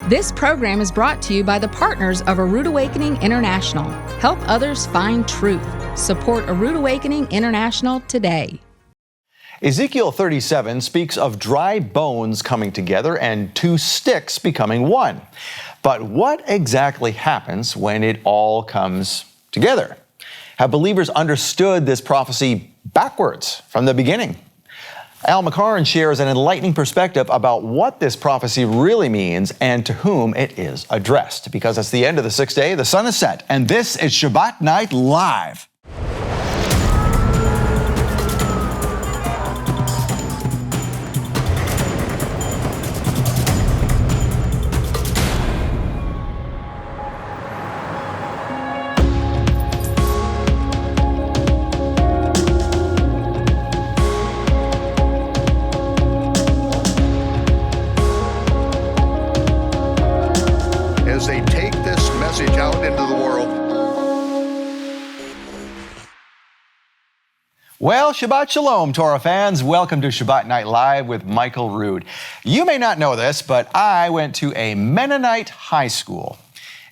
This program is brought to you by the partners of A Rood Awakening International. Help others find truth. Support A Rood Awakening International today. Ezekiel 37 speaks of dry bones coming together and two sticks becoming one. But what exactly happens when it all comes together? Have believers understood this prophecy backwards from the beginning? Al McCarn shares an enlightening perspective about what this prophecy really means and to whom it is addressed. Because it's the end of the sixth day, the sun is set, and this is Shabbat Night Live. As they take this message out into the world. Well, Shabbat Shalom, Torah fans. Welcome to Shabbat Night Live with Michael Rood. You may not know this, but I went to a Mennonite high school.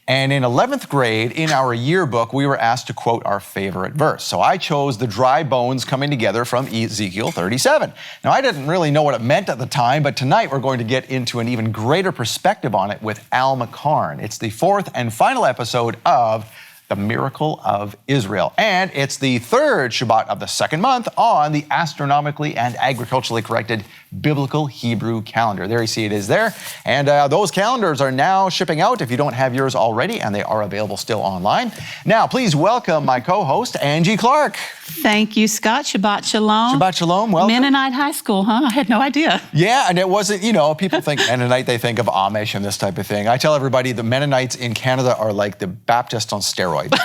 And in 11th grade, in our yearbook, we were asked to quote our favorite verse. So I chose the dry bones coming together from Ezekiel 37. Now, I didn't really know what it meant at the time, but tonight we're going to get into an even greater perspective on it with Al McCarn. It's the fourth and final episode of The Miracle of Israel. And it's the third Shabbat of the second month on the astronomically and agriculturally corrected biblical Hebrew calendar. There you see it is there. And those calendars are now shipping out if you don't have yours already, and they are available still online. Now, please welcome my co-host, Angie Clark. Thank you, Scott. Shabbat Shalom. Shabbat Shalom, welcome. Mennonite High School, huh? I had no idea. Yeah, and it wasn't, people think Mennonite, they think of Amish and this type of thing. I tell everybody the Mennonites in Canada are like the Baptists on steroids.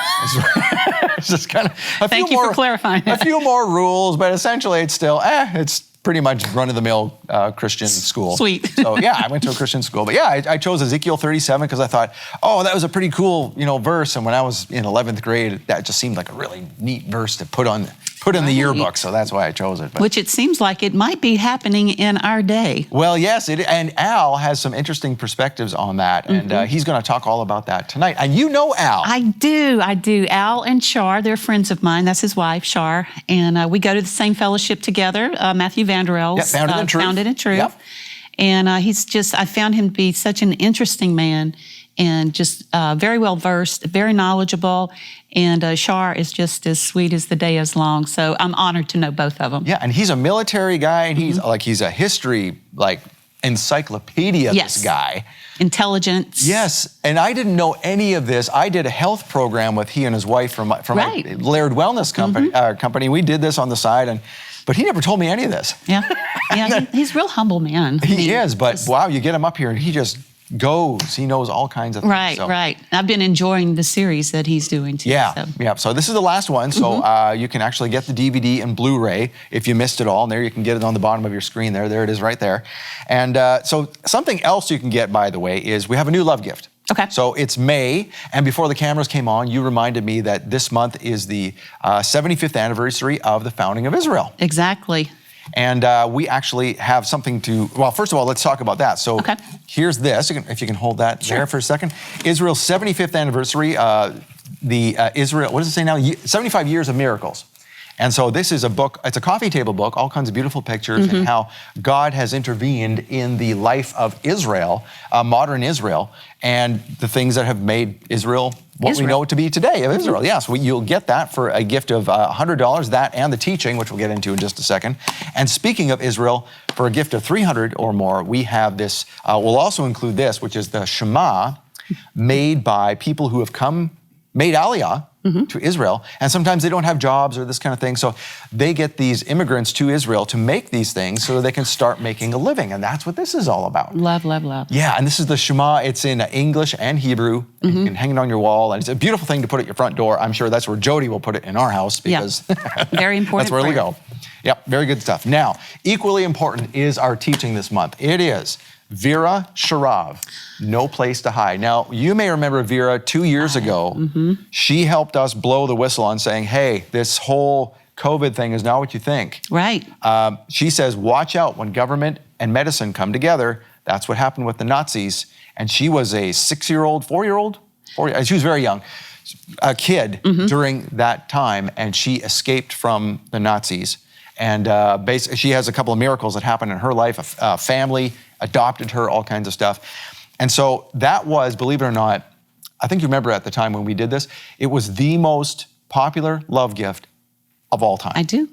It's just kind of Thank you for clarifying that. A few more rules, but essentially it's still, it's pretty much run-of-the-mill Christian school. Sweet. So yeah, I went to a Christian school. But yeah, I chose Ezekiel 37 because I thought, oh, that was a pretty cool, verse. And when I was in 11th grade, that just seemed like a really neat verse to put in the yearbook. So that's why I chose it. But, which it seems like it might be happening in our day. well, yes, and Al has some interesting perspectives on that. And he's going to talk all about that tonight. And you know Al. I do. Al and Char, they're friends of mine. That's his wife, Char. And we go to the same fellowship together, Matthew Vanderel's. Yep, Founded in Truth. Yep. And I found him to be such an interesting man and just very well versed, very knowledgeable. And Char is just as sweet as the day is long. So I'm honored to know both of them. Yeah, and he's a military guy, and he's a history, encyclopedia, Yes. this guy. Intelligence. Yes, and I didn't know any of this. I did a health program with he and his wife from Right. my Laird Wellness company. We did this on the side, but he never told me any of this. Yeah, he's a real humble man. He is, but wow, you get him up here, and he just goes. He knows all kinds of things. Right. I've been enjoying the series that he's doing too. Yeah. So this is the last one. So you can actually get the DVD and Blu-ray if you missed it all. And there you can get it on the bottom of your screen there. There it is right there. And so something else you can get, by the way, is we have a new love gift. Okay. So it's May, and before the cameras came on, you reminded me that this month is the 75th anniversary of the founding of Israel. Exactly. And we actually have something well, first of all, let's talk about that. So here's this, if you can hold that there for a second. Israel's 75th anniversary, Israel, what does it say now? 75 years of miracles. And so this is a book, it's a coffee table book, all kinds of beautiful pictures and how God has intervened in the life of Israel, modern Israel, and the things that have made Israel what we know it to be today of Israel. Yes, you'll get that for a gift of $100, that and the teaching, which we'll get into in just a second. And speaking of Israel, for a gift of $300 or more, we have this, we'll also include this, which is the Shema, made by people who have made Aliyah to Israel, and sometimes they don't have jobs or this kind of thing, so they get these immigrants to Israel to make these things so they can start making a living, and that's what this is all about. Love. Yeah, and this is the Shema. It's in English and Hebrew. You can hang it on your wall, and it's a beautiful thing to put at your front door. I'm sure that's where Jody will put it in our house because very important. That's where we go. Yep, very good stuff. Now, equally important is our teaching this month. It is Vera Sharav, No Place to Hide. Now, you may remember Vera 2 years ago. She helped us blow the whistle on saying, hey, this whole COVID thing is not what you think. Right. She says, watch out when government and medicine come together. That's what happened with the Nazis. and she was a 4-year-old, she was very young, a kid during that time, and she escaped from the Nazis. And basically, she has a couple of miracles that happened in her life. A family adopted her, all kinds of stuff. And so that was, believe it or not, I think you remember at the time when we did this, it was the most popular love gift of all time. I do.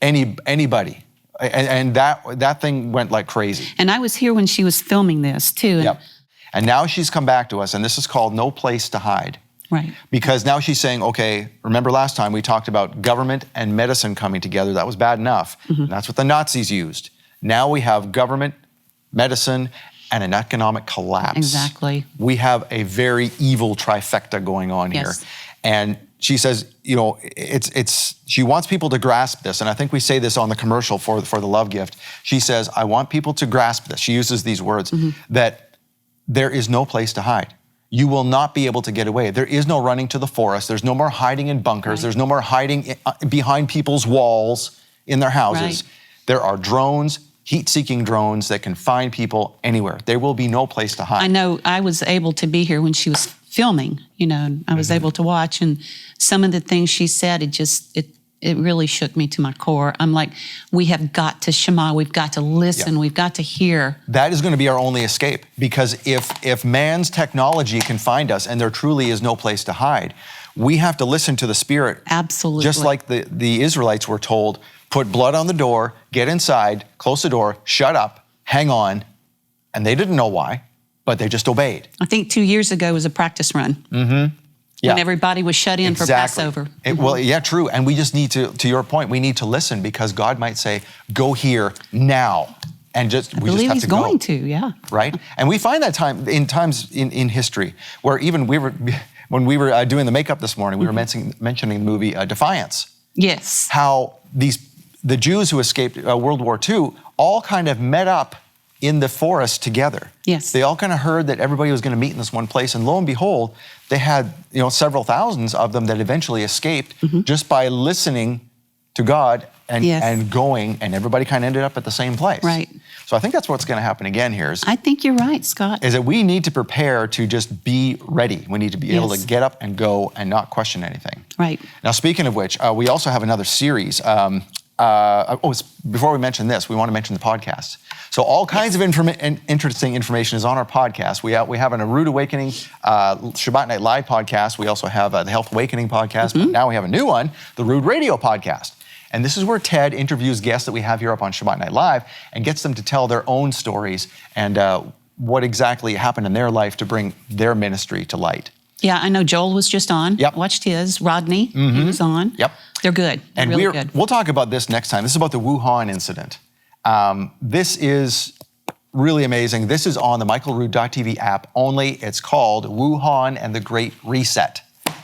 Anybody. And that thing went like crazy. And I was here when she was filming this too. Yep. And now she's come back to us, and this is called No Place to Hide. Right. Because now she's saying, okay, remember last time we talked about government and medicine coming together. That was bad enough. And that's what the Nazis used. Now we have government, medicine, and an economic collapse. Exactly. We have a very evil trifecta going on here. And she says, you know, she wants people to grasp this. And I think we say this on the commercial for the love gift. She says, I want people to grasp this. She uses these words, that there is no place to hide. You will not be able to get away. There is no running to the forest. There's no more hiding in bunkers. There's no more hiding behind people's walls in their houses. There are drones, heat-seeking drones that can find people anywhere. There will be no place to hide. I know I was able to be here when she was filming, you know, and I was able to watch, and some of the things she said, it really shook me to my core. I'm like, we have got to shema, we've got to listen, we've got to hear. That is going to be our only escape, because if man's technology can find us and there truly is no place to hide, we have to listen to the Spirit. Absolutely. Just like the Israelites were told, put blood on the door, get inside, close the door, shut up, hang on. And they didn't know why, but they just obeyed. I think 2 years ago was a practice run. When everybody was shut in for Passover. Well, yeah, true. And we just need to your point, we need to listen, because God might say, go here now. And we just have to go. I believe he's going to, yeah. Right? And we find that times in history where even when we were doing the makeup this morning, we were mentioning the movie Defiance. Yes. How the Jews who escaped World War II all kind of met up in the forest together. Yes. They all kind of heard that everybody was going to meet in this one place, and lo and behold, they had, you know, several thousands of them that eventually escaped just by listening to God and going, and everybody kind of ended up at the same place. Right. So I think that's what's going to happen again here. I think you're right, Scott. Is that we need to prepare to just be ready. We need to be able to get up and go and not question anything. Right. Now, speaking of which, we also have another series. Before we mention this, we want to mention the podcast. So all kinds of interesting information is on our podcast. We have a Rood Awakening Shabbat Night Live podcast. We also have the Health Awakening podcast. But now we have a new one, the Rood Radio podcast. And this is where Ted interviews guests that we have here up on Shabbat Night Live and gets them to tell their own stories and what exactly happened in their life to bring their ministry to light. Yeah, I know Joel was just on. Yep. Watched his. Rodney, he was on. Yep. They're good. And really good. We'll talk about this next time. This is about the Wuhan incident. This is really amazing. This is on the michaelrood.tv app only. It's called Wuhan and the Great Reset.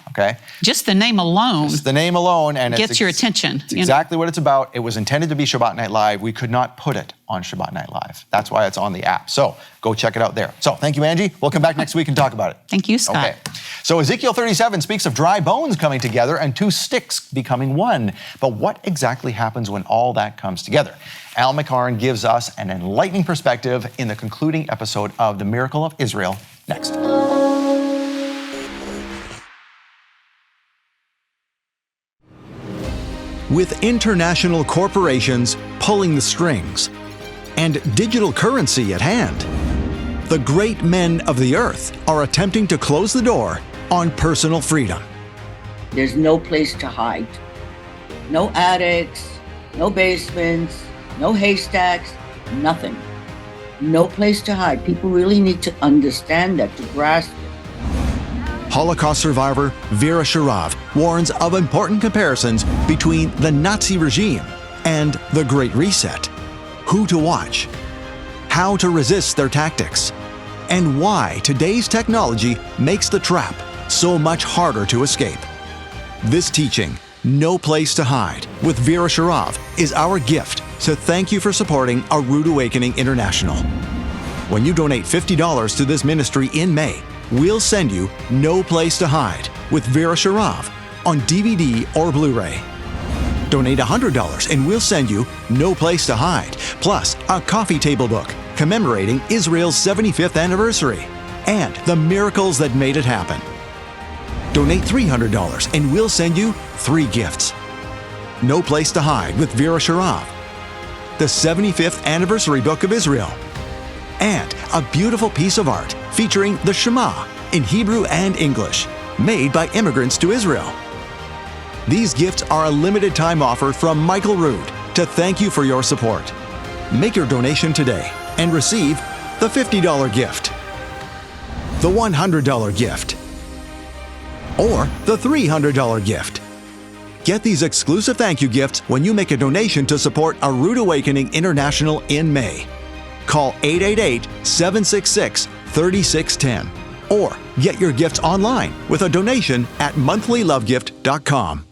Okay? Just the name alone. Just the name alone. And gets your attention. It's exactly what it's about. It was intended to be Shabbat Night Live. We could not put it on Shabbat Night Live. That's why it's on the app. So go check it out there. So thank you, Angie. We'll come back next week and talk about it. Thank you, Scott. Okay. So Ezekiel 37 speaks of dry bones coming together and two sticks becoming one. But what exactly happens when all that comes together? Al McCarn gives us an enlightening perspective in the concluding episode of The Miracle of Israel next. With international corporations pulling the strings and digital currency at hand, the great men of the earth are attempting to close the door on personal freedom. There's no place to hide. No attics, no basements, no haystacks, nothing. No place to hide. People really need to understand that, to grasp it. Holocaust survivor Vera Sharav warns of important comparisons between the Nazi regime and the Great Reset. Who to watch, how to resist their tactics, and why today's technology makes the trap so much harder to escape. This teaching, No Place to Hide, with Vera Sharav, is our gift to thank you for supporting A Rood Awakening International. When you donate $50 to this ministry in May, we'll send you No Place to Hide with Vera Sharav on DVD or Blu-ray. Donate $100 and we'll send you No Place to Hide, plus a coffee table book, commemorating Israel's 75th anniversary and the miracles that made it happen. Donate $300 and we'll send you 3 gifts. No Place to Hide with Vera Sharav, the 75th Anniversary Book of Israel, and a beautiful piece of art featuring the Shema in Hebrew and English, made by immigrants to Israel. These gifts are a limited time offer from Michael Rood to thank you for your support. Make your donation today and receive the $50 gift, the $100 gift, or the $300 gift. Get these exclusive thank you gifts when you make a donation to support A Rood Awakening International in May. Call 888-766-3610 or get your gifts online with a donation at monthlylovegift.com.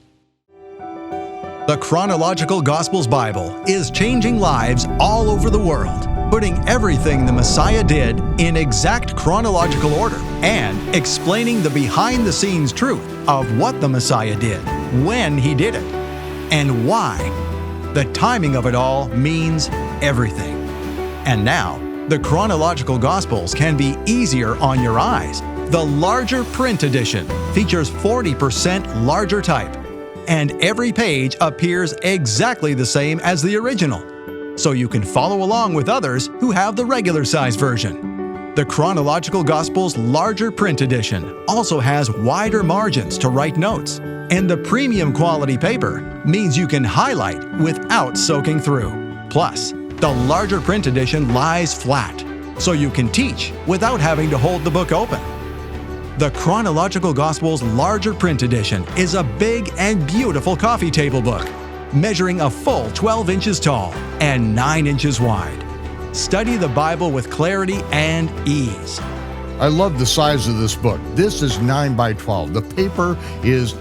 The Chronological Gospels Bible is changing lives all over the world, putting everything the Messiah did in exact chronological order and explaining the behind-the-scenes truth of what the Messiah did, when he did it, and why. The timing of it all means everything. And now, the Chronological Gospels can be easier on your eyes. The larger print edition features 40% larger type, and every page appears exactly the same as the original, so you can follow along with others who have the regular size version. The Chronological Gospels larger print edition also has wider margins to write notes, and the premium quality paper means you can highlight without soaking through. Plus, the larger print edition lies flat, so you can teach without having to hold the book open. The Chronological Gospels larger print edition is a big and beautiful coffee table book, measuring a full 12 inches tall and 9 inches wide. Study the Bible with clarity and ease. I love the size of this book. This is 9 by 12. The paper is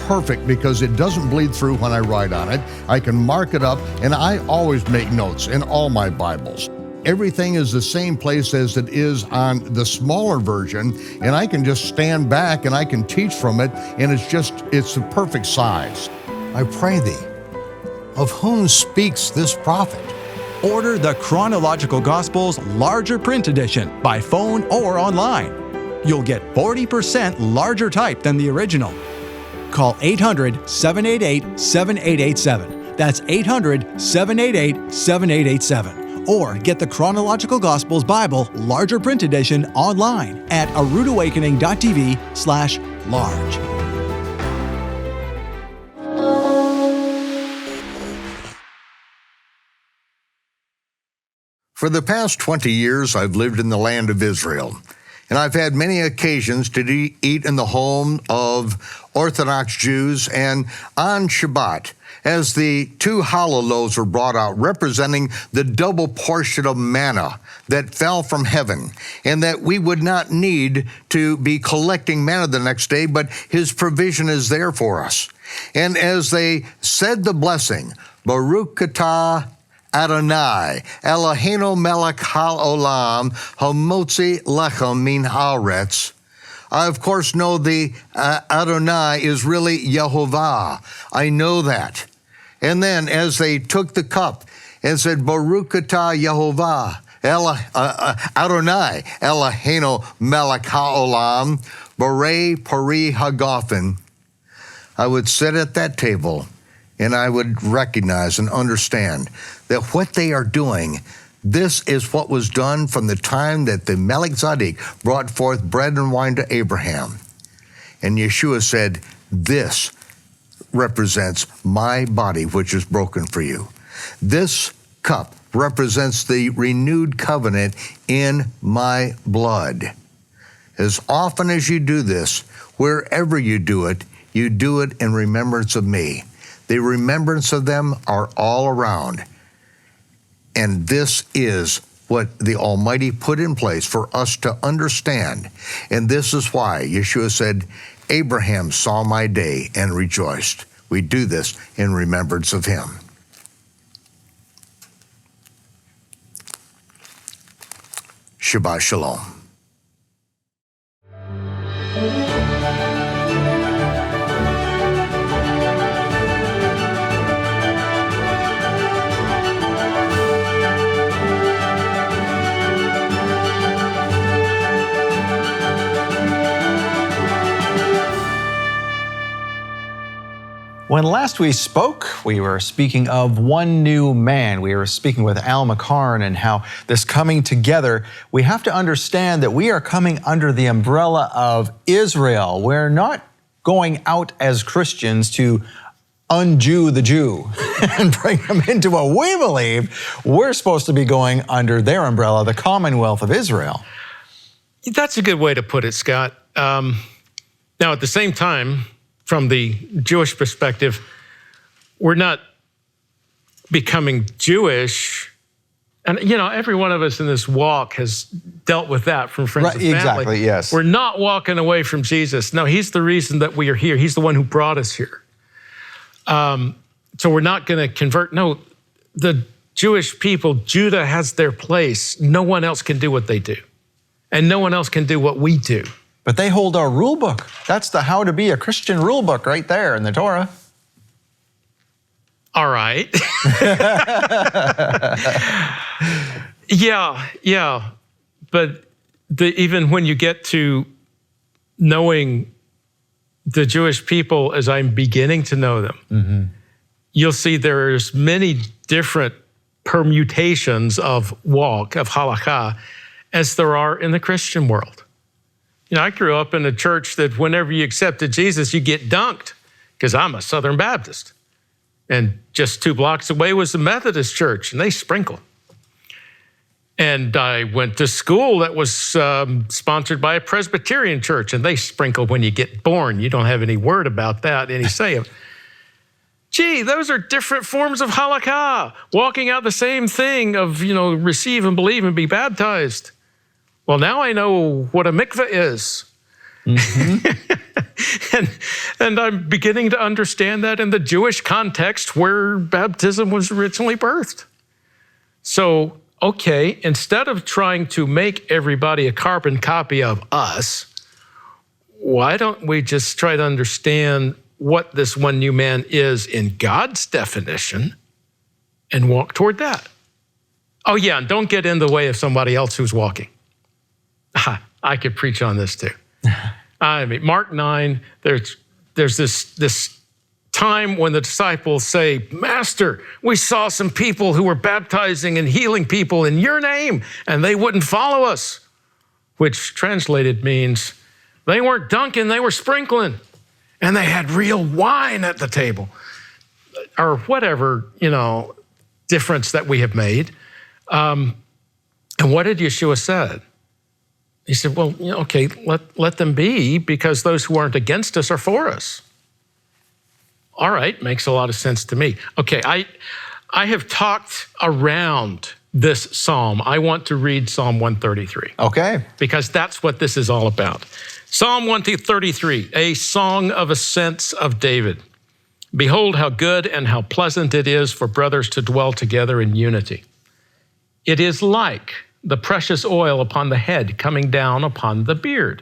perfect because it doesn't bleed through when I write on it. I can mark it up, and I always make notes in all my Bibles. Everything is the same place as it is on the smaller version, and I can just stand back and I can teach from it, and it's the perfect size. I pray thee, of whom speaks this prophet? Order the Chronological Gospels larger print edition by phone or online. You'll get 40% larger type than the original. Call 800-788-7887. That's 800-788-7887. Or get the Chronological Gospels Bible larger print edition online at aroodawakening.tv/large. For the past 20 years, I've lived in the land of Israel, and I've had many occasions to eat in the home of Orthodox Jews, and on Shabbat, as the 2 challah loaves were brought out, representing the double portion of manna that fell from heaven, and that we would not need to be collecting manna the next day, but his provision is there for us. And as they said the blessing, Baruch atah Adonai, Eloheinu melech haolam, hamotzi lechem min haaretz. I, of course, know the Adonai is really Yehovah. I know that. And then as they took the cup and said, Baruch atah Yehovah, Adonai, Eloheinu melech haolam, Borei pari hagafen, I would sit at that table and I would recognize and understand that what they are doing, this is what was done from the time that the Melech Tzedek brought forth bread and wine to Abraham. And Yeshua said, this represents my body, which is broken for you. This cup represents the renewed covenant in my blood. As often as you do this, wherever you do it in remembrance of me. The remembrance of them are all around. And this is what the Almighty put in place for us to understand. And this is why Yeshua said, Abraham saw my day and rejoiced. We do this in remembrance of him. Shabbat Shalom. When last we spoke, we were speaking of one new man. We were speaking with Al McCarn and how this coming together, we have to understand that we are coming under the umbrella of Israel. We're not going out as Christians to un-Jew the Jew and bring them into what we believe. We're supposed to be going under their umbrella, the Commonwealth of Israel. That's a good way to put it, Scott. Now, at the same time, from the Jewish perspective, we're not becoming Jewish. And, you know, every one of us in this walk has dealt with that from friends and family. Exactly, yes. We're not walking away from Jesus. No, he's the reason that we are here. He's the one who brought us here. So we're not going to convert. No, the Jewish people, Judah has their place. No one else can do what they do. And no one else can do what we do. But they hold our rule book. That's the how to be a Christian rule book right there in the Torah. All right. Yeah. But even when you get to knowing the Jewish people as I'm beginning to know them, you'll see there's many different permutations of walk, of halakha, as there are in the Christian world. You know, I grew up in a church that whenever you accepted Jesus, you get dunked, because I'm a Southern Baptist. And just 2 blocks away was the Methodist church, and they sprinkle. And I went to school that was sponsored by a Presbyterian church, and they sprinkle when you get born. You don't have any word about that, any say of it. Gee, those are different forms of halakha, walking out the same thing of, you know, receive and believe and be baptized. Well, now I know what a mikveh is. And I'm beginning to understand that in the Jewish context where baptism was originally birthed. So, okay, instead of trying to make everybody a carbon copy of us, why don't we just try to understand what this one new man is in God's definition and walk toward that? Oh yeah, and don't get in the way of somebody else who's walking. I could preach on this too. I mean, Mark 9, there's this time when the disciples say, Master, we saw some people who were baptizing and healing people in your name, and they wouldn't follow us, which translated means they weren't dunking, they were sprinkling, and they had real wine at the table, or whatever, you know, difference that we have made. And what did Yeshua say? He said, well, you know, okay, let them be, because those who aren't against us are for us. All right, makes a lot of sense to me. Okay, I have talked around this psalm. I want to read Psalm 133. Okay. Because that's what this is all about. Psalm 133, a song of ascents of David. Behold how good and how pleasant it is for brothers to dwell together in unity. It is like the precious oil upon the head coming down upon the beard,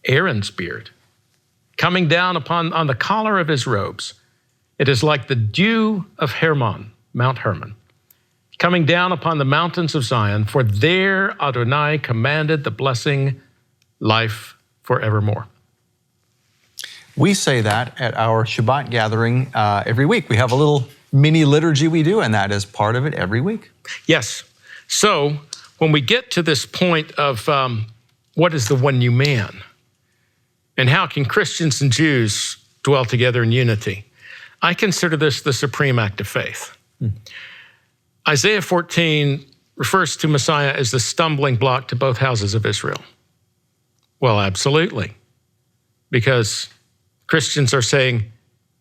Aaron's beard, coming down on the collar of his robes. It is like the dew of Hermon, Mount Hermon, coming down upon the mountains of Zion, for there Adonai commanded the blessing, life forevermore. We say that at our Shabbat gathering every week. We have a little mini liturgy we do, and that is part of it every week. Yes. So when we get to this point of what is the one new man, and how can Christians and Jews dwell together in unity, I consider this the supreme act of faith. Isaiah 14 refers to Messiah as the stumbling block to both houses of Israel. Well, absolutely, because Christians are saying,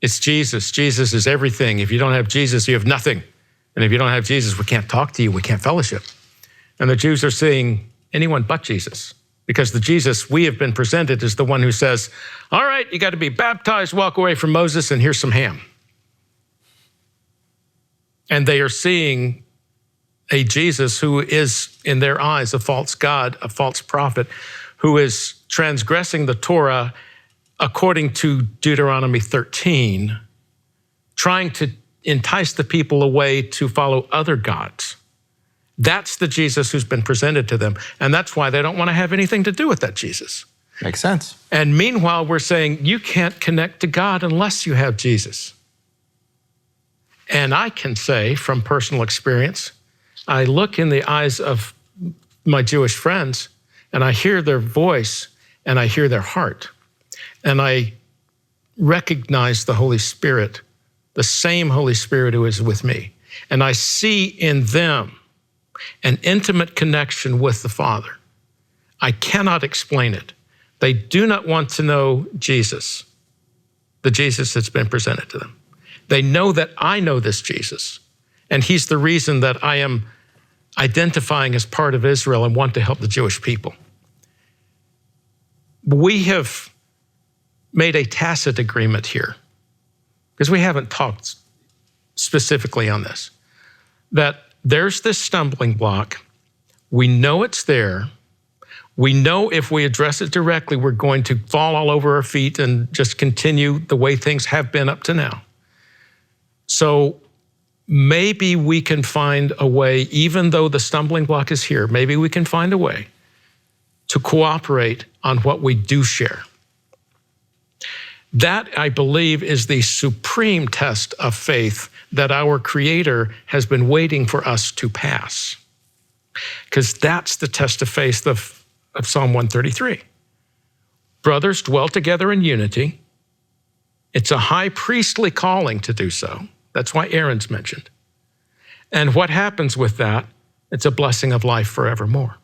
it's Jesus. Jesus is everything. If you don't have Jesus, you have nothing. And if you don't have Jesus, we can't talk to you, we can't fellowship. And the Jews are saying, anyone but Jesus, because the Jesus we have been presented is the one who says, all right, you got to be baptized, walk away from Moses, and here's some ham. And they are seeing a Jesus who is, in their eyes, a false God, a false prophet, who is transgressing the Torah according to Deuteronomy 13, trying to entice the people away to follow other gods. That's the Jesus who's been presented to them. And that's why they don't want to have anything to do with that Jesus. Makes sense. And meanwhile, we're saying you can't connect to God unless you have Jesus. And I can say from personal experience, I look in the eyes of my Jewish friends and I hear their voice and I hear their heart. And I recognize the Holy Spirit, the same Holy Spirit who is with me. And I see in them an intimate connection with the Father. I cannot explain it. They do not want to know Jesus, the Jesus that's been presented to them. They know that I know this Jesus, and he's the reason that I am identifying as part of Israel and want to help the Jewish people. We have made a tacit agreement here, because we haven't talked specifically on this, that there's this stumbling block. We know it's there. We know if we address it directly, we're going to fall all over our feet and just continue the way things have been up to now. So maybe we can find a way, even though the stumbling block is here, maybe we can find a way to cooperate on what we do share. That, I believe, is the supreme test of faith that our Creator has been waiting for us to pass. Because that's the test of faith of Psalm 133. Brothers, dwell together in unity. It's a high priestly calling to do so. That's why Aaron's mentioned. And what happens with that? It's a blessing of life forevermore.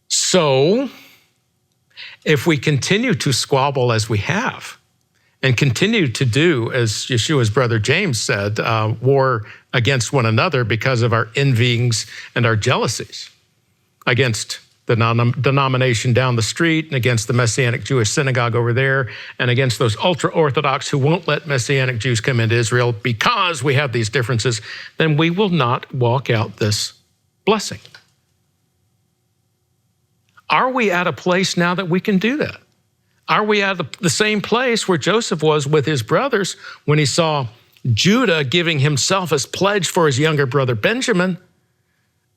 So, if we continue to squabble as we have, and continue to do, as Yeshua's brother James said, war against one another because of our envyings and our jealousies, against the denomination down the street, and against the Messianic Jewish synagogue over there, and against those ultra-Orthodox who won't let Messianic Jews come into Israel because we have these differences, then we will not walk out this blessing. Are we at a place now that we can do that? Are we at the same place where Joseph was with his brothers when he saw Judah giving himself as pledge for his younger brother Benjamin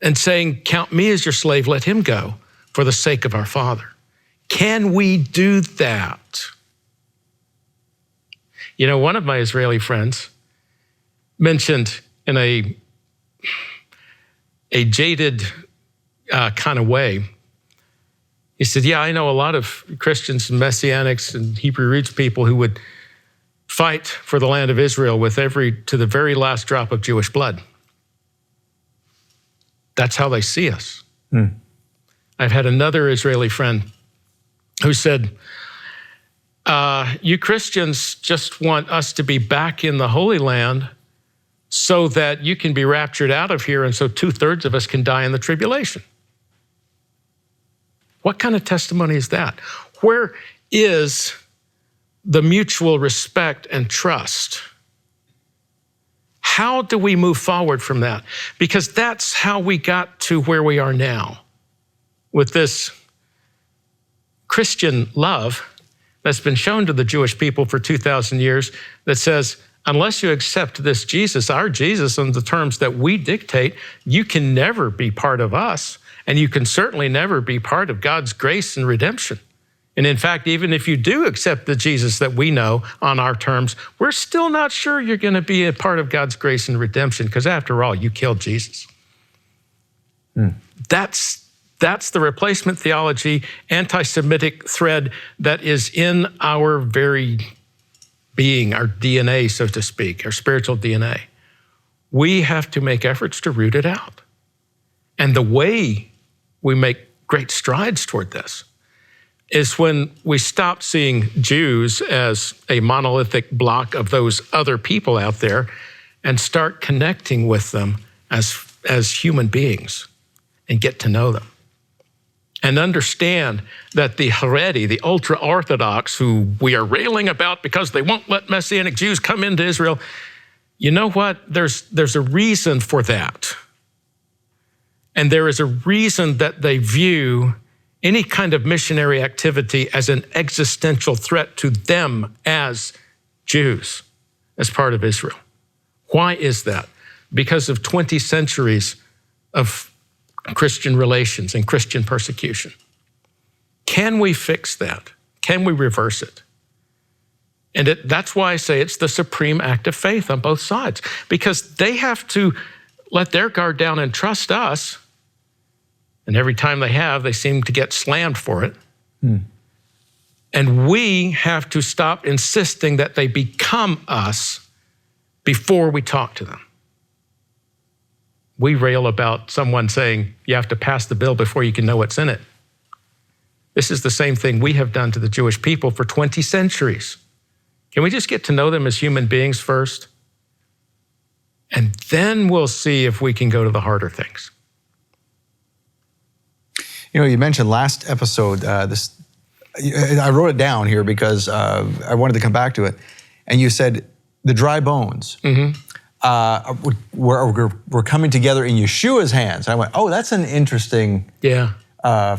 and saying, count me as your slave, let him go for the sake of our father? Can we do that? You know, one of my Israeli friends mentioned in a jaded kind of way, he said, yeah, I know a lot of Christians and Messianics and Hebrew roots people who would fight for the land of Israel to the very last drop of Jewish blood. That's how they see us. I've had another Israeli friend who said, you Christians just want us to be back in the Holy Land so that you can be raptured out of here, and so 2/3 of us can die in the tribulation. What kind of testimony is that? Where is the mutual respect and trust? How do we move forward from that? Because that's how we got to where we are now, with this Christian love that's been shown to the Jewish people for 2,000 years that says, unless you accept this Jesus, our Jesus, on the terms that we dictate, you can never be part of us. And you can certainly never be part of God's grace and redemption. And in fact, even if you do accept the Jesus that we know on our terms, we're still not sure you're going to be a part of God's grace and redemption, because after all, you killed Jesus. That's the replacement theology, anti-Semitic thread that is in our very being, our DNA, so to speak, our spiritual DNA. We have to make efforts to root it out. And the way we make great strides toward this is when we stop seeing Jews as a monolithic block of those other people out there and start connecting with them as human beings and get to know them. And understand that the Haredi, the ultra-Orthodox, who we are railing about because they won't let Messianic Jews come into Israel, you know what? There's a reason for that. And there is a reason that they view any kind of missionary activity as an existential threat to them as Jews, as part of Israel. Why is that? Because of 20 centuries of Christian relations and Christian persecution. Can we fix that? Can we reverse it? And that's why I say it's the supreme act of faith on both sides, because they have to let their guard down and trust us. And every time they seem to get slammed for it. And we have to stop insisting that they become us before we talk to them. We rail about someone saying, you have to pass the bill before you can know what's in it. This is the same thing we have done to the Jewish people for 20 centuries. Can we just get to know them as human beings first? And then we'll see if we can go to the harder things. You know, you mentioned last episode, I wrote it down here because I wanted to come back to it. And you said the dry bones were coming together in Yeshua's hands. And I went, oh, that's an interesting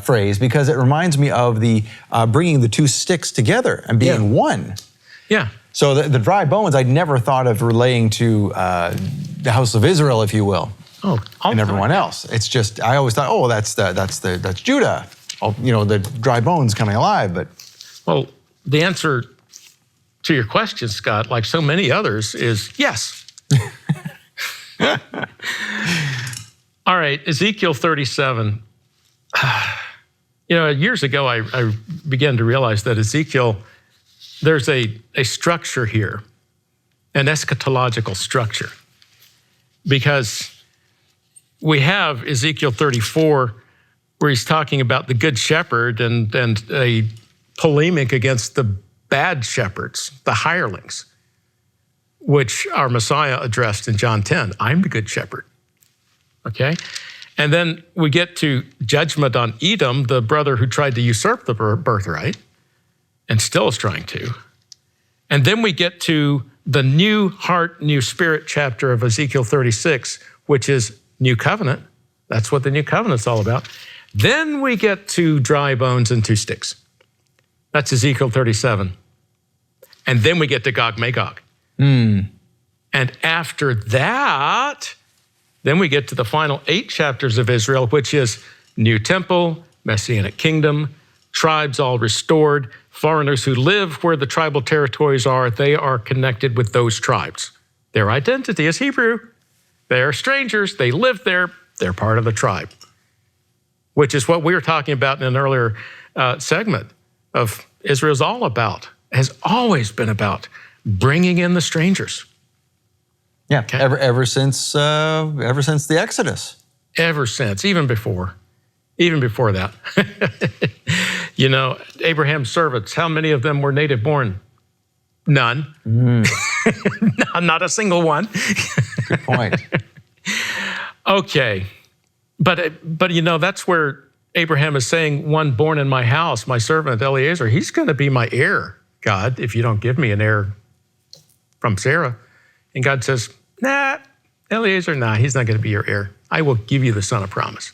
phrase, because it reminds me of the bringing the two sticks together and being one. Yeah. So the dry bones, I'd never thought of relaying to the house of Israel, if you will. Oh, and everyone else. It's just, I always thought, oh, that's Judah. Oh, you know, the dry bones coming alive. But well, the answer to your question, Scott, like so many others, is yes. All right, Ezekiel 37. You know, years ago, I began to realize that Ezekiel, there's a structure here, an eschatological structure, because we have Ezekiel 34, where he's talking about the good shepherd and a polemic against the bad shepherds, the hirelings, which our Messiah addressed in John 10. I'm the good shepherd, okay? And then we get to judgment on Edom, the brother who tried to usurp the birthright and still is trying to. And then we get to the new heart, new spirit chapter of Ezekiel 36, which is new covenant. That's what the new covenant's all about. Then we get to dry bones and two sticks. That's Ezekiel 37. And then we get to Gog Magog. And after that, then we get to the final 8 chapters of Israel, which is new temple, messianic kingdom, tribes all restored, foreigners who live where the tribal territories are, they are connected with those tribes. Their identity is Hebrew. They are strangers, they live there, they're part of the tribe, which is what we were talking about in an earlier segment of Israel's all about, has always been about bringing in the strangers. Yeah, okay. ever since the Exodus. Ever since, even before that. You know, Abraham's servants, how many of them were native born? None. Not a single one. Good point. Okay, but you know, that's where Abraham is saying, one born in my house, my servant Eliezer, he's going to be my heir, God, if you don't give me an heir from Sarah. And God says, nah, Eliezer, nah, he's not going to be your heir. I will give you the son of promise.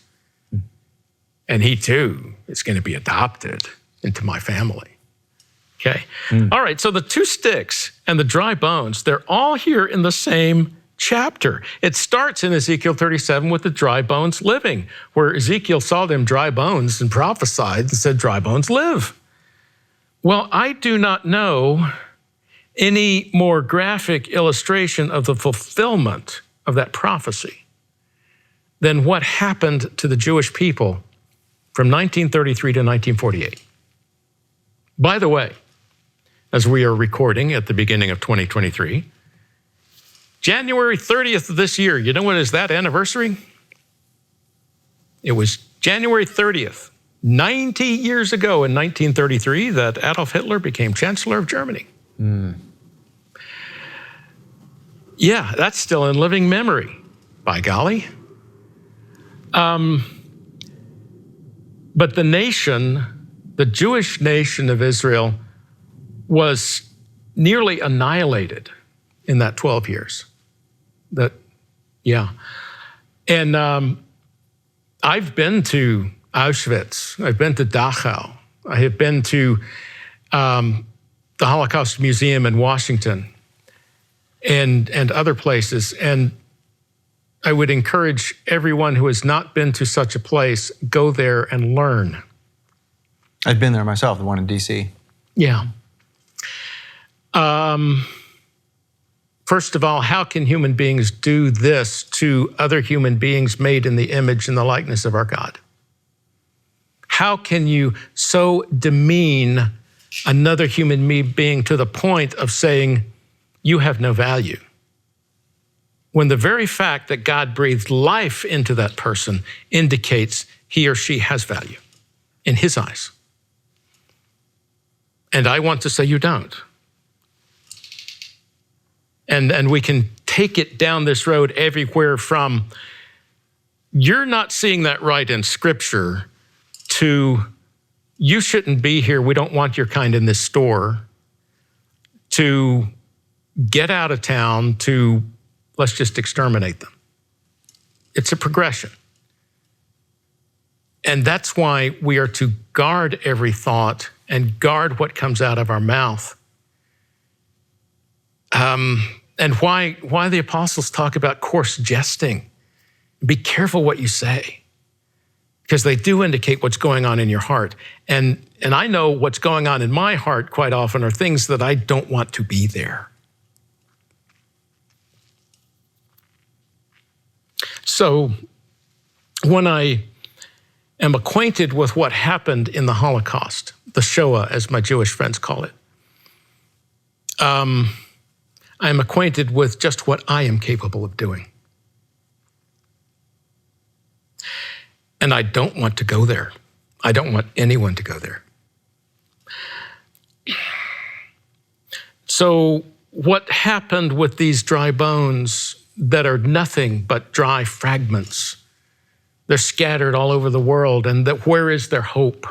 And he too is going to be adopted into my family. Okay. All right, so the two sticks and the dry bones, they're all here in the same chapter. It starts in Ezekiel 37 with the dry bones living, where Ezekiel saw them dry bones and prophesied and said, dry bones live. Well, I do not know any more graphic illustration of the fulfillment of that prophecy than what happened to the Jewish people from 1933 to 1948. By the way, as we are recording at the beginning of 2023, January 30th of this year, you know what is that anniversary? It was January 30th, 90 years ago in 1933, that Adolf Hitler became Chancellor of Germany. Yeah, that's still in living memory, by golly. But the nation, the Jewish nation of Israel, was nearly annihilated in that 12 years. And I've been to Auschwitz, I've been to Dachau, I have been to the Holocaust Museum in Washington and other places. And I would encourage everyone who has not been to such a place, go there and learn. I've been there myself, the one in DC. Yeah. First of all, how can human beings do this to other human beings made in the image and the likeness of our God? How can you so demean another human being to the point of saying, you have no value? When the very fact that God breathed life into that person indicates he or she has value in his eyes. And I want to say you don't. And we can take it down this road everywhere from, you're not seeing that right in Scripture, to, you shouldn't be here, we don't want your kind in this store, to get out of town, to let's just exterminate them. It's a progression. And that's why we are to guard every thought and guard what comes out of our mouth. And why the apostles talk about coarse jesting. Be careful what you say, because they do indicate what's going on in your heart. And I know what's going on in my heart quite often are things that I don't want to be there. So when I am acquainted with what happened in the Holocaust, the Shoah, as my Jewish friends call it, I am acquainted with just what I am capable of doing. And I don't want to go there. I don't want anyone to go there. So what happened with these dry bones that are nothing but dry fragments? They're scattered all over the world, and where is their hope?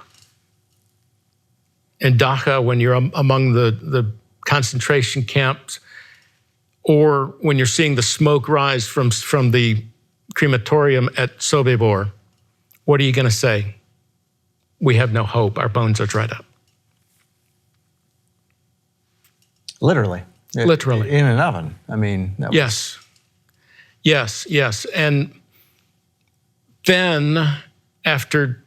In Dachau, when you're among the concentration camps, or when you're seeing the smoke rise from the crematorium at Sobibor, what are you going to say? We have no hope. Our bones are dried up. Literally. Literally. In an oven. I mean. Yes. And then, after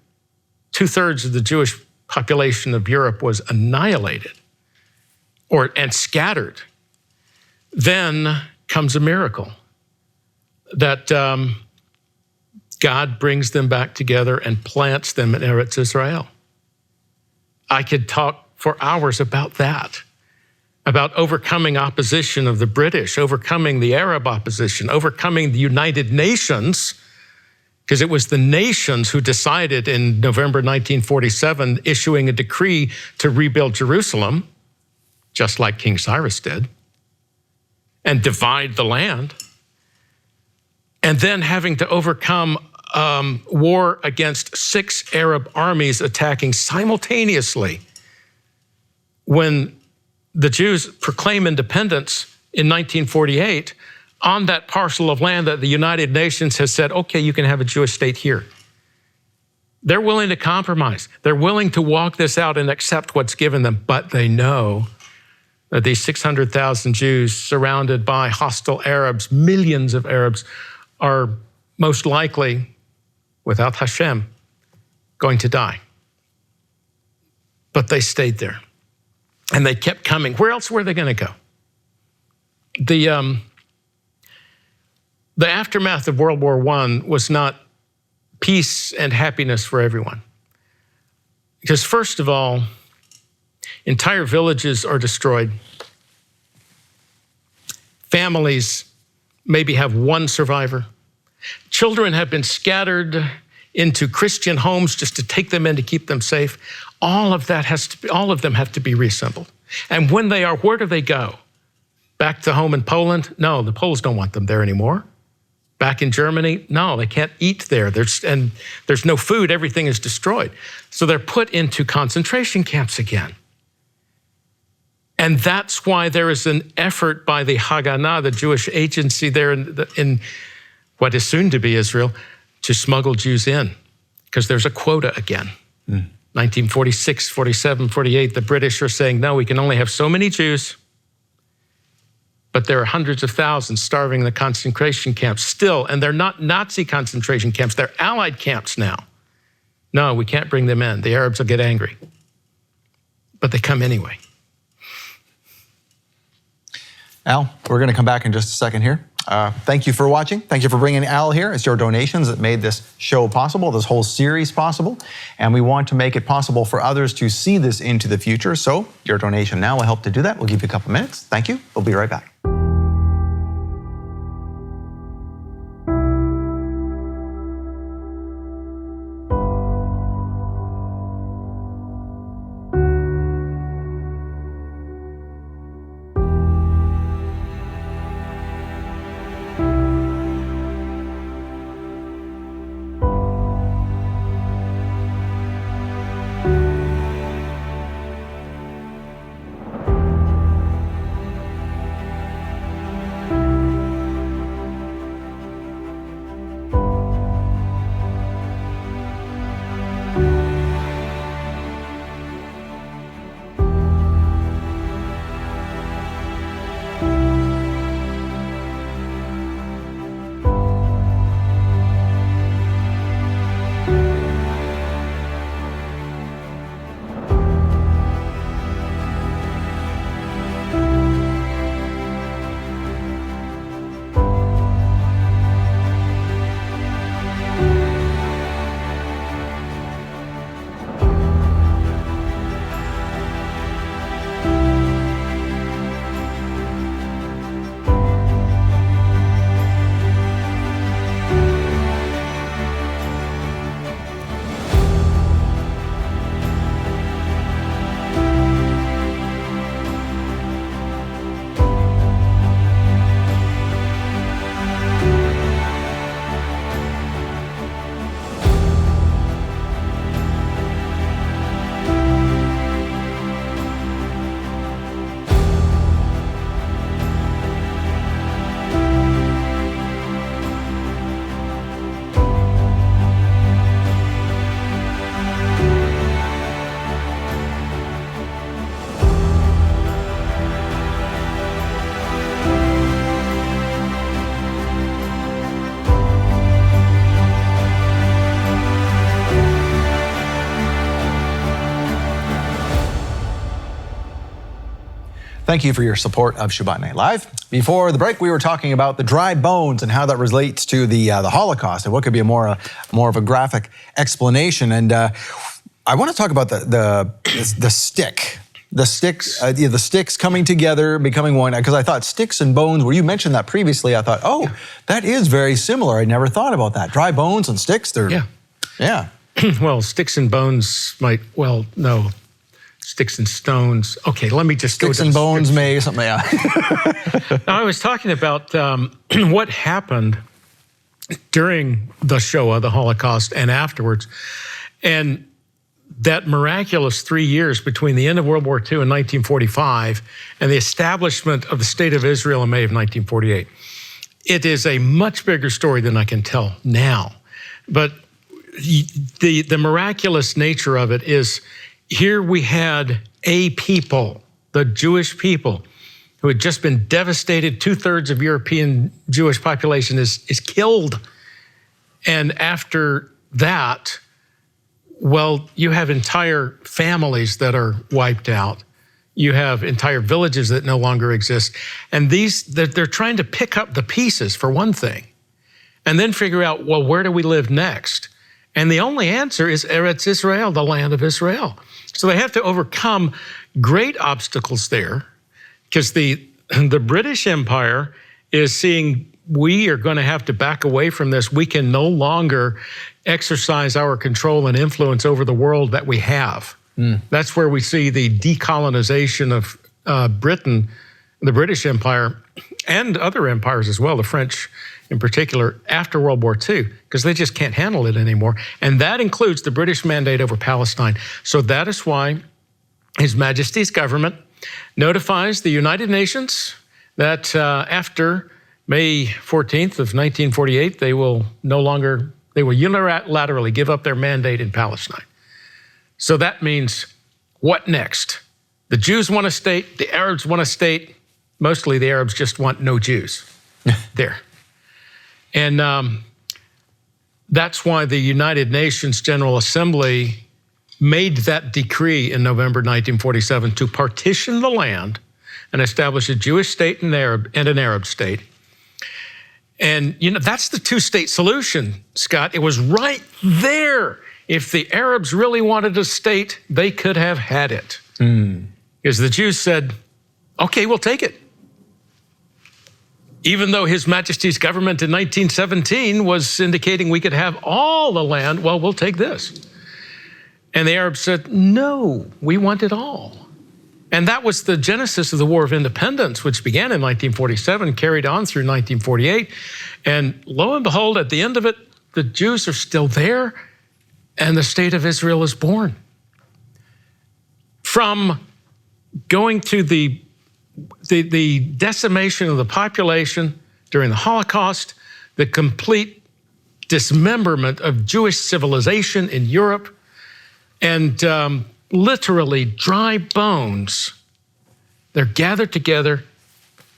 2/3 of the Jewish population of Europe was annihilated and scattered, then comes a miracle that God brings them back together and plants them in Eretz Israel. I could talk for hours about that, about overcoming opposition of the British, overcoming the Arab opposition, overcoming the United Nations, because it was the nations who decided in November 1947, issuing a decree to rebuild Jerusalem, just like King Cyrus did, and divide the land, and then having to overcome war against 6 Arab armies attacking simultaneously. When the Jews proclaim independence in 1948 on that parcel of land that the United Nations has said, okay, you can have a Jewish state here. They're willing to compromise. They're willing to walk this out and accept what's given them, but they know that these 600,000 Jews surrounded by hostile Arabs, millions of Arabs, are most likely, without Hashem, going to die. But they stayed there, and they kept coming. Where else were they going to go? The aftermath of World War I was not peace and happiness for everyone. Because first of all, entire villages are destroyed. Families maybe have one survivor. Children have been scattered into Christian homes just to take them in to keep them safe. All of them have to be reassembled. And when they are, where do they go? Back to home in Poland? No, the Poles don't want them there anymore. Back in Germany? No, they can't eat there. There's no food, everything is destroyed. So they're put into concentration camps again. And that's why there is an effort by the Haganah, the Jewish agency there in what is soon to be Israel, to smuggle Jews in, because there's a quota again. 1946, 47, 48, the British are saying, no, we can only have so many Jews, but there are hundreds of thousands starving in the concentration camps still, and they're not Nazi concentration camps, they're Allied camps now. No, we can't bring them in. The Arabs will get angry. But they come anyway. Al, we're going to come back in just a second here. Thank you for watching. Thank you for bringing Al here. It's your donations that made this show possible, this whole series possible. And we want to make it possible for others to see this into the future. So your donation now will help to do that. We'll give you a couple minutes. Thank you. We'll be right back. Thank you for your support of Shabbat Night Live. Before the break, we were talking about the dry bones and how that relates to the Holocaust and what could be more of a graphic explanation. And I want to talk about the stick. The sticks coming together, becoming one, because I thought sticks and bones, where you mentioned that previously, I thought, that is very similar. I never thought about that. Dry bones and sticks, yeah. Well, sticks and bones might, no. Sticks and stones. Okay, let me just sticks and bones, maybe something. Yeah. Now, I was talking about what happened during the Shoah, the Holocaust, and afterwards, and that miraculous 3 years between the end of World War II in 1945 and the establishment of the State of Israel in May of 1948. It is a much bigger story than I can tell now, but the miraculous nature of it is, here we had a people, the Jewish people, who had just been devastated. 2/3 of European Jewish population is killed. And after that, you have entire families that are wiped out. You have entire villages that no longer exist. And they're trying to pick up the pieces, for one thing, and then figure out, where do we live next? And the only answer is Eretz Israel, the land of Israel. So they have to overcome great obstacles there, because the British Empire is seeing, we are going to have to back away from this. We can no longer exercise our control and influence over the world that we have. That's where we see the decolonization of Britain, the British Empire, and other empires as well, the French in particular, after World War II, because they just can't handle it anymore. And that includes the British mandate over Palestine. So that is why His Majesty's government notifies the United Nations that after May 14th of 1948, they will unilaterally give up their mandate in Palestine. So that means, what next? The Jews want a state, the Arabs want a state. Mostly the Arabs just want no Jews there. And that's why the United Nations General Assembly made that decree in November 1947 to partition the land and establish a Jewish state and an Arab state. And, that's the two-state solution, Scott. It was right there. If the Arabs really wanted a state, they could have had it. Because the Jews said, okay, we'll take it. Even though His Majesty's government in 1917 was indicating we could have all the land, well, we'll take this. And the Arabs said, no, we want it all. And that was the genesis of the War of Independence, which began in 1947, carried on through 1948. And lo and behold, at the end of it, the Jews are still there, and the state of Israel is born. From going to the decimation of the population during the Holocaust, the complete dismemberment of Jewish civilization in Europe, and literally dry bones, they're gathered together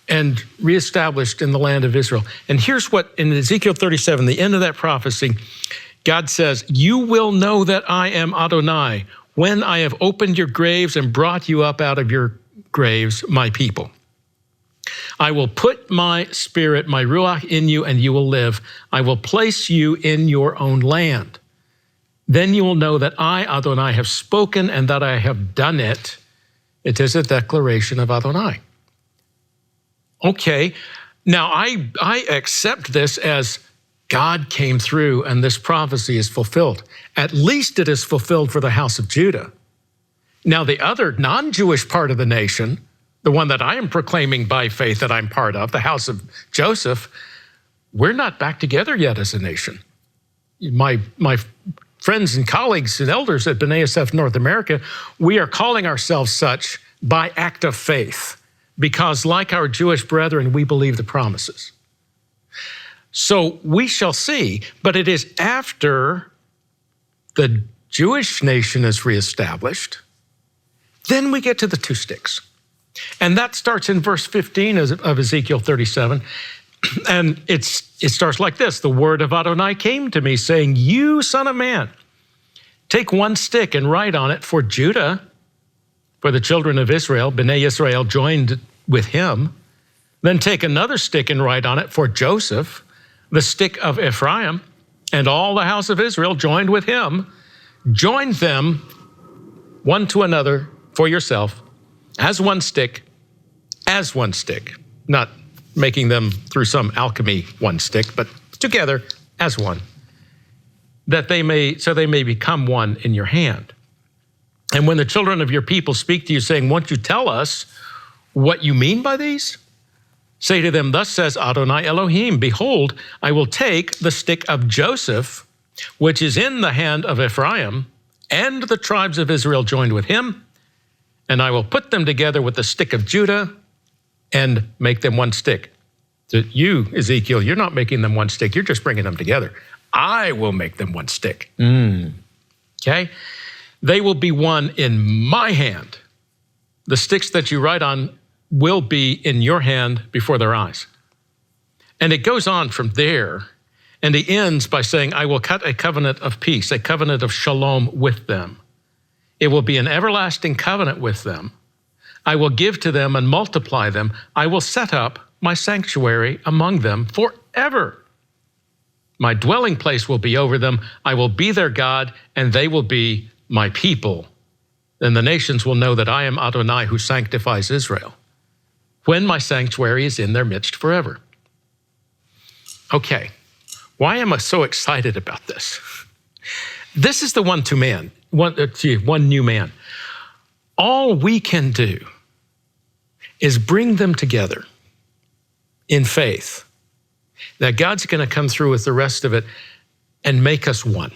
and reestablished in the land of Israel. And here's what in Ezekiel 37, the end of that prophecy, God says, you will know that I am Adonai when I have opened your graves and brought you up out of your graves, my people. I will put my spirit, my ruach in you, and you will live. I will place you in your own land. Then you will know that I, Adonai, have spoken and that I have done it. It is a declaration of Adonai. Okay, now I accept this as God came through and this prophecy is fulfilled. At least it is fulfilled for the house of Judah. Now the other non-Jewish part of the nation, the one that I am proclaiming by faith that I'm part of, the house of Joseph, we're not back together yet as a nation. My friends and colleagues and elders at B'nai Yosef North America, we are calling ourselves such by act of faith, because like our Jewish brethren, we believe the promises. So we shall see, but it is after the Jewish nation is reestablished, then we get to the two sticks. And that starts in verse 15 of Ezekiel 37. And it starts like this. The word of Adonai came to me saying, you son of man, take one stick and write on it for Judah, for the children of Israel, B'nai Israel joined with him. Then take another stick and write on it for Joseph, the stick of Ephraim, and all the house of Israel joined with him. Join them one to another for yourself as one stick, not making them through some alchemy one stick, but together as one, that they may become one in your hand. And when the children of your people speak to you saying, won't you tell us what you mean by these? Say to them, thus says Adonai Elohim, behold, I will take the stick of Joseph, which is in the hand of Ephraim, and the tribes of Israel joined with him, and I will put them together with the stick of Judah and make them one stick. So you, Ezekiel, you're not making them one stick, you're just bringing them together. I will make them one stick. Okay? They will be one in my hand. The sticks that you write on will be in your hand before their eyes. And it goes on from there, and he ends by saying, I will cut a covenant of peace, a covenant of shalom with them. It will be an everlasting covenant with them. I will give to them and multiply them. I will set up my sanctuary among them forever. My dwelling place will be over them. I will be their God, and they will be my people. Then the nations will know that I am Adonai who sanctifies Israel, when my sanctuary is in their midst forever. Okay, why am I so excited about this? This is the one new man. All we can do is bring them together in faith that God's going to come through with the rest of it and make us one.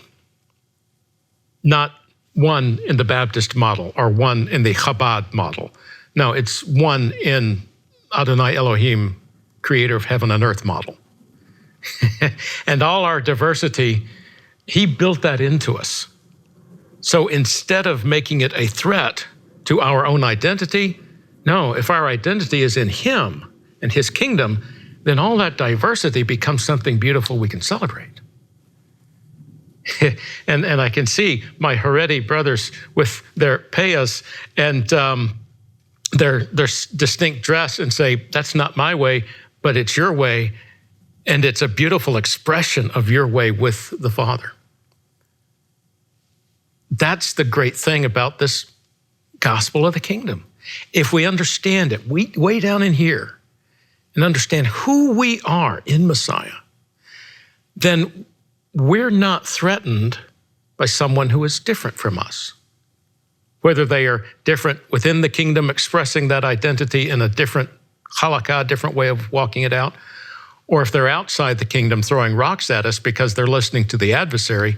Not one in the Baptist model or one in the Chabad model. No, it's one in Adonai Elohim, creator of heaven and earth model. And all our diversity, he built that into us. So instead of making it a threat to our own identity, no, if our identity is in him and his kingdom, then all that diversity becomes something beautiful we can celebrate. and I can see my Haredi brothers with their payas and their distinct dress and say, that's not my way, but it's your way. And it's a beautiful expression of your way with the Father. That's the great thing about this gospel of the kingdom. If we understand it, way down in here, and understand who we are in Messiah, then we're not threatened by someone who is different from us. Whether they are different within the kingdom, expressing that identity in a different halakha, different way of walking it out, or if they're outside the kingdom throwing rocks at us because they're listening to the adversary,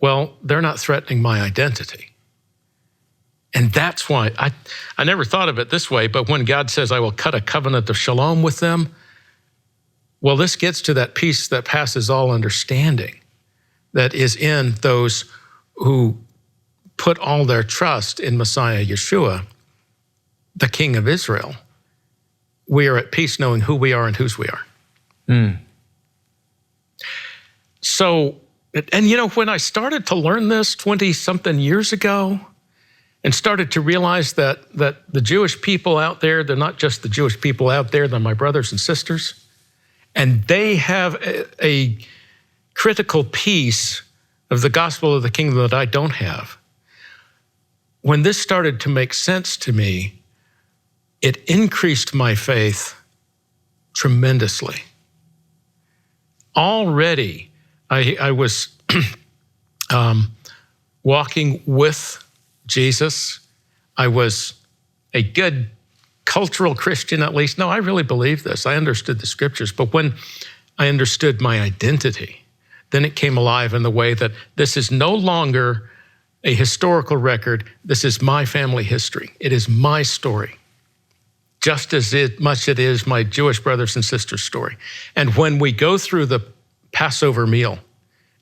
well, they're not threatening my identity. And that's why I never thought of it this way, but when God says, I will cut a covenant of shalom with them, well, this gets to that peace that passes all understanding that is in those who put all their trust in Messiah Yeshua, the King of Israel. We are at peace knowing who we are and whose we are. So, and you know, when I started to learn this 20-something years ago, and started to realize that the Jewish people out there, they're not just the Jewish people out there, they're my brothers and sisters. And they have a critical piece of the gospel of the kingdom that I don't have. When this started to make sense to me, it increased my faith tremendously. Already, I was walking with Jesus. I was a good cultural Christian, at least. No, I really believed this. I understood the scriptures. But when I understood my identity, then it came alive in the way that this is no longer a historical record. This is my family history. It is my story, just as much it is my Jewish brothers and sisters' story. And when we go through the Passover meal,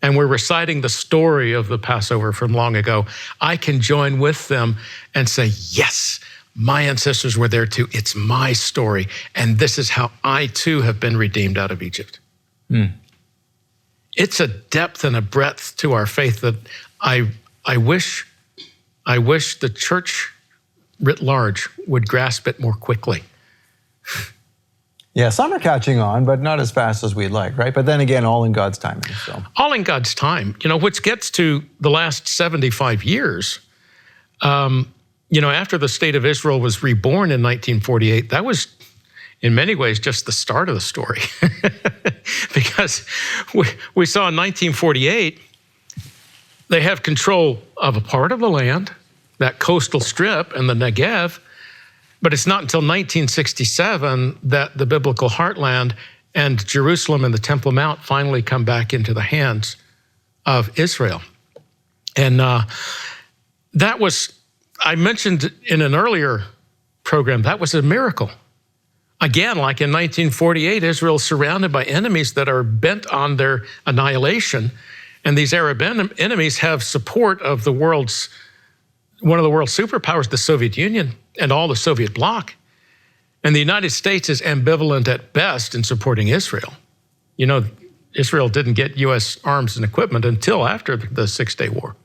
and we're reciting the story of the Passover from long ago, I can join with them and say, yes, my ancestors were there too. It's my story. And this is how I too have been redeemed out of Egypt. It's a depth and a breadth to our faith that I wish the church writ large would grasp it more quickly. Yeah, some are catching on, but not as fast as we'd like, right? But then again, all in God's timing. So. All in God's time. You know, which gets to the last 75 years. You know, after the state of Israel was reborn in 1948, that was, in many ways, just the start of the story. Because we saw in 1948, they have control of a part of the land, that coastal strip and the Negev. But it's not until 1967 that the biblical heartland and Jerusalem and the Temple Mount finally come back into the hands of Israel. And that was, I mentioned in an earlier program, that was a miracle. Again, like in 1948, Israel's surrounded by enemies that are bent on their annihilation. And these Arab enemies have support of one of the world's superpowers, the Soviet Union, and all the Soviet bloc. And the United States is ambivalent at best in supporting Israel. You know, Israel didn't get U.S. arms and equipment until after the Six-Day War.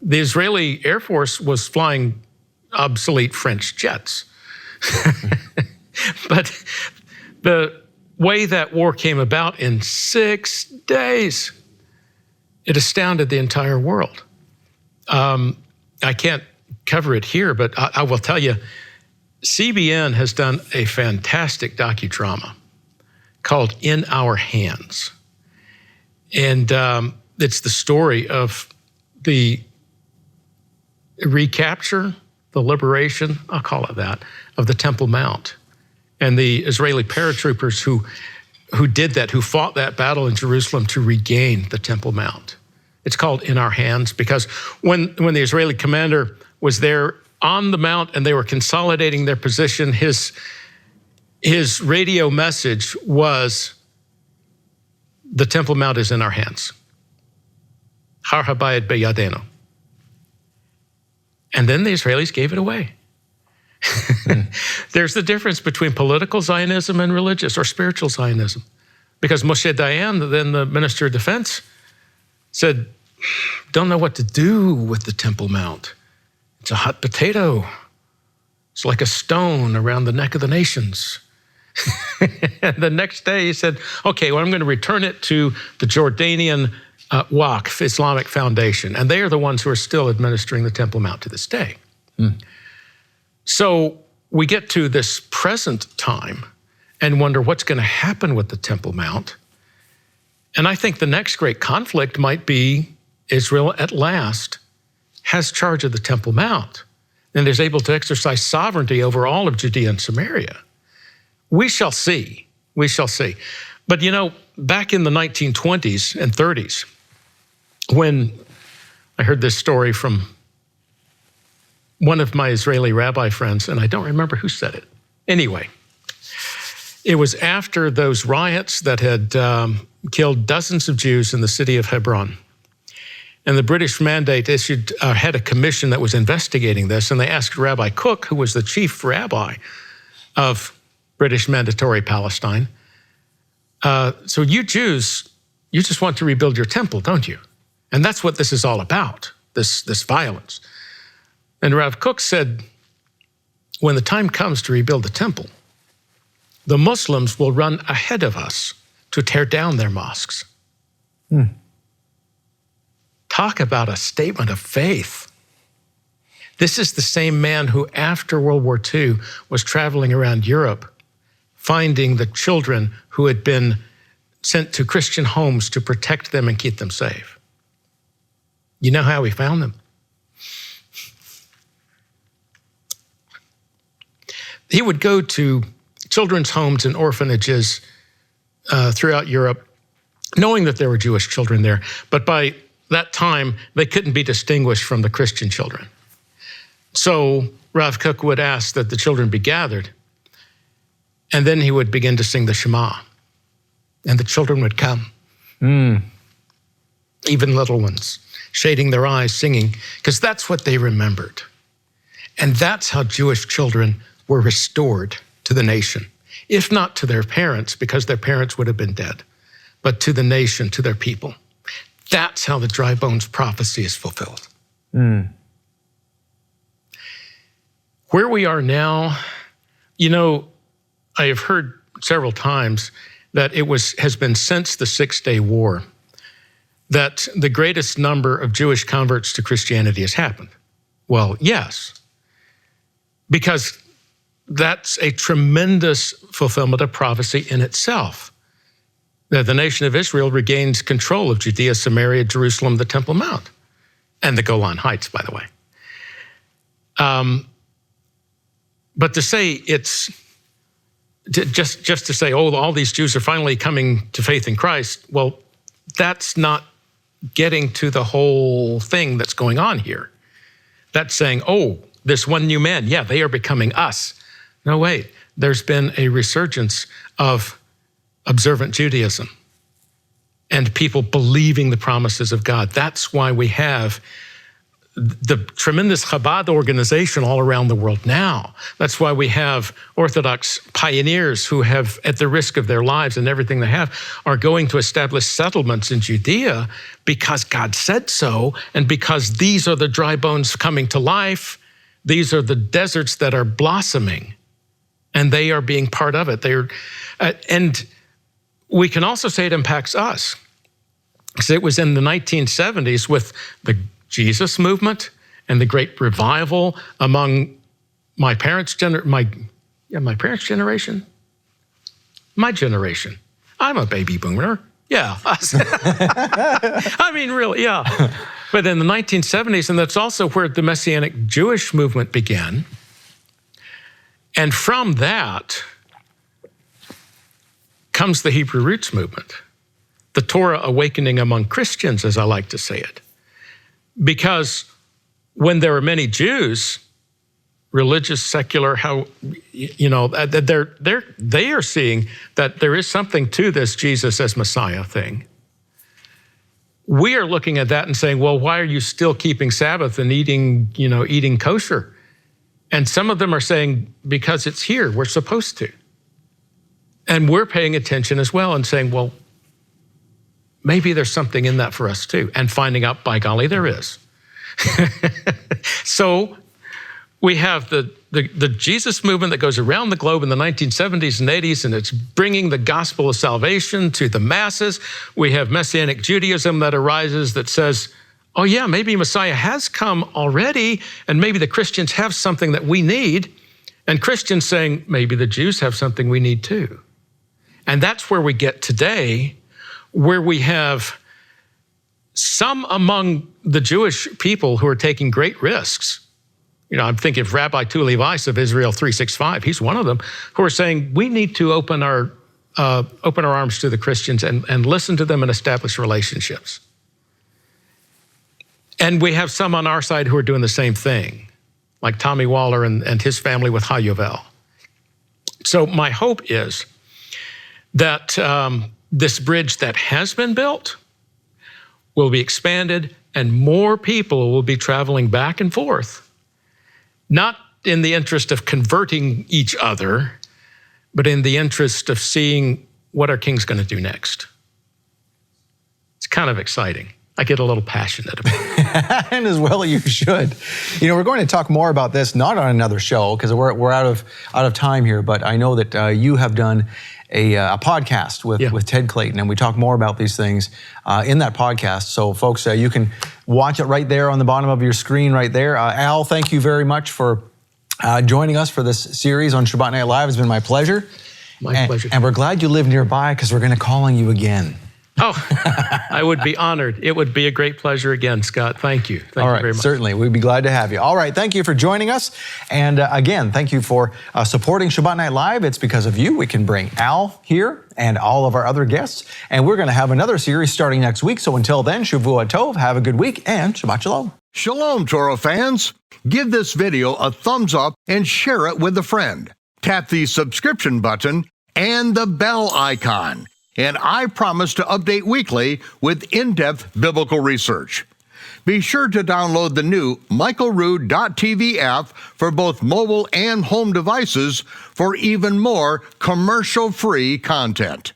The Israeli Air Force was flying obsolete French jets. But the way that war came about in 6 days, it astounded the entire world. I can't cover it here, but I will tell you, CBN has done a fantastic docudrama called In Our Hands. And it's the story of the recapture, the liberation, I'll call it that, of the Temple Mount. And the Israeli paratroopers who did that, who fought that battle in Jerusalem to regain the Temple Mount. It's called In Our Hands because when the Israeli commander was there on the mount and they were consolidating their position, his radio message was, the Temple Mount is in our hands. Har habayit beyadenu. And then the Israelis gave it away. There's the difference between political Zionism and religious or spiritual Zionism. Because Moshe Dayan, then the Minister of Defense, said, don't know what to do with the Temple Mount. It's a hot potato. It's like a stone around the neck of the nations. And the next day he said, okay, well, I'm going to return it to the Jordanian Waqf, Islamic Foundation. And they are the ones who are still administering the Temple Mount to this day. So we get to this present time and wonder what's going to happen with the Temple Mount. And I think the next great conflict might be Israel at last has charge of the Temple Mount and is able to exercise sovereignty over all of Judea and Samaria. We shall see. We shall see. But you know, back in the 1920s and 30s, when I heard this story from one of my Israeli rabbi friends, and I don't remember who said it. Anyway, it was after those riots that had killed dozens of Jews in the city of Hebron. And the British Mandate had a commission that was investigating this, and they asked Rabbi Cook, who was the chief rabbi of British Mandatory Palestine, so you Jews, you just want to rebuild your temple, don't you? And that's what this is all about, this violence. And Rav Cook said, when the time comes to rebuild the temple, the Muslims will run ahead of us to tear down their mosques. Talk about a statement of faith. This is the same man who, after World War II, was traveling around Europe, finding the children who had been sent to Christian homes to protect them and keep them safe. You know how he found them? He would go to children's homes and orphanages throughout Europe, knowing that there were Jewish children there, but by that time, they couldn't be distinguished from the Christian children. So Rav Kook would ask that the children be gathered, and then he would begin to sing the Shema, and the children would come, even little ones, shading their eyes, singing, because that's what they remembered. And that's how Jewish children were restored to the nation, if not to their parents, because their parents would have been dead, but to the nation, to their people. That's how the dry bones prophecy is fulfilled. Where we are now, you know, I have heard several times that has been since the 6-Day War that the greatest number of Jewish converts to Christianity has happened. Well, yes, because that's a tremendous fulfillment of prophecy in itself. That the nation of Israel regains control of Judea, Samaria, Jerusalem, the Temple Mount, and the Golan Heights, by the way. But to say it's, just to say, oh, all these Jews are finally coming to faith in Christ, well, that's not getting to the whole thing that's going on here. That's saying, oh, this one new man, yeah, they are becoming us. No, wait, there's been a resurgence of observant Judaism and people believing the promises of God. That's why we have the tremendous Chabad organization all around the world now. That's why we have Orthodox pioneers who have, at the risk of their lives and everything they have, are going to establish settlements in Judea because God said so, and because these are the dry bones coming to life. These are the deserts that are blossoming, and they are being part of it. And we can also say it impacts us, because it was in the 1970s with the Jesus movement and the great revival among my parents' generation. My generation. I'm a baby boomer. Yeah. I mean, really, yeah. But in the 1970s, and that's also where the Messianic Jewish movement began. And from that comes the Hebrew Roots movement, the Torah awakening among Christians, as I like to say it. Because when there are many Jews, religious, secular, they are seeing that there is something to this Jesus as Messiah thing. We are looking at that and saying, well, why are you still keeping Sabbath and eating kosher? And some of them are saying, because it's here, we're supposed to. And we're paying attention as well and saying, well, maybe there's something in that for us too. And finding out, by golly, there is. So We have the Jesus movement that goes around the globe in the 1970s and 80s, and it's bringing the gospel of salvation to the masses. We have Messianic Judaism that arises that says, oh yeah, maybe Messiah has come already, and maybe the Christians have something that we need. And Christians saying, maybe the Jews have something we need too. And that's where we get today, where we have some among the Jewish people who are taking great risks. You know, I'm thinking of Rabbi Tuli Weiss of Israel 365. He's one of them, who are saying we need to open our arms to the Christians and listen to them and establish relationships. And we have some on our side who are doing the same thing, like Tommy Waller and his family with Hayuvel. So my hope is that this bridge that has been built will be expanded and more people will be traveling back and forth, not in the interest of converting each other, but in the interest of seeing what our King's going to do next. It's kind of exciting. I get a little passionate about it. And as well you should. You know, we're going to talk more about this, not on another show, because we're out of time here, but I know that you have done a podcast with Ted Clayton, and we talk more about these things in that podcast. So folks, you can watch it right there on the bottom of your screen right there. Al, thank you very much for joining us for this series on Shabbat Night Live. It's been my pleasure. My pleasure. And we're glad you live nearby, because we're going to call on you again. Oh, I would be honored. It would be a great pleasure again, Scott. Thank you. Thank you very much. Certainly. We'd be glad to have you. All right. Thank you for joining us. And again, thank you for supporting Shabbat Night Live. It's because of you we can bring Al here and all of our other guests. And we're going to have another series starting next week. So until then, Shavua Tov, have a good week, and Shabbat Shalom. Shalom, Torah fans. Give this video a thumbs up and share it with a friend. Tap the subscription button and the bell icon. And I promise to update weekly with in-depth biblical research. Be sure to download the new michaelrood.tv app for both mobile and home devices for even more commercial-free content.